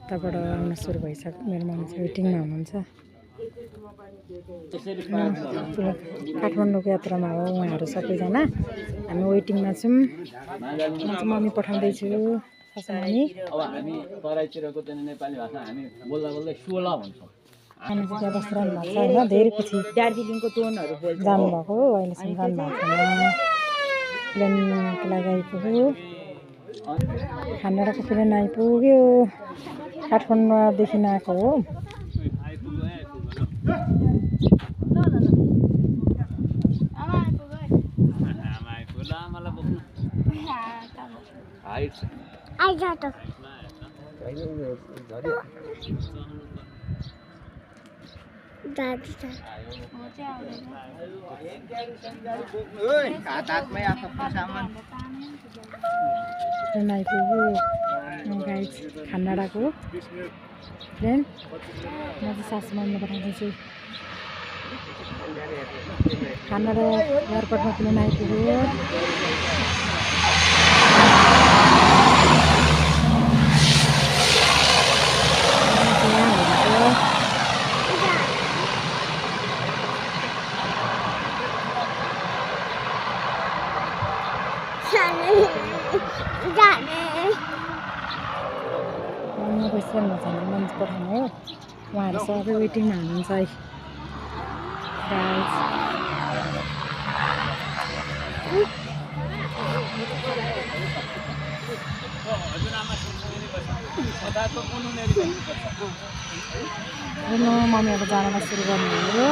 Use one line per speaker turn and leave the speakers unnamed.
यताबाट आउन सुरु भइसक्यो मेरो मम्मी चाहिँ वेटिङमा हुनुहुन्छ काठमाडौँको यात्रामा हो उहाँहरू सबैजना हामी वेटिङमा छौँ म चाहिँ मम्मी पठाउँदैछु सासुमनी
अब हामी तराईतिरको चाहिँ नेपाली भाषा हामी बोल्दा बोल्दै 16 भन्छौँ
हामी चाहिँ त्यहाँ बसिरहनु भएको छ होइन धेरै पछि
दार्जिलिङको टोनहरू बोल्छ
जानुभएको हो अहिलेसम्म जानुभएको छैन प्लेनको लागि आइपुग्यो खानाडाको प्लेन आइपुग्यो काठमाडौँदेखि आएको हो ट्रेन आइपुग्यो गाइस खानाडाको ट्रेन म चाहिँ सासु मम्मीले पठाउँदैछु खानाडा एयरपोर्टमा प्लेन आइपुग्यो मम्मी बसिरहनु भएको छ मान्छे पठाउनु हो उहाँहरू सबै वेटिङमा हुनुहुन्छ है मम्मीहरू जान सुरु गर्नुभयो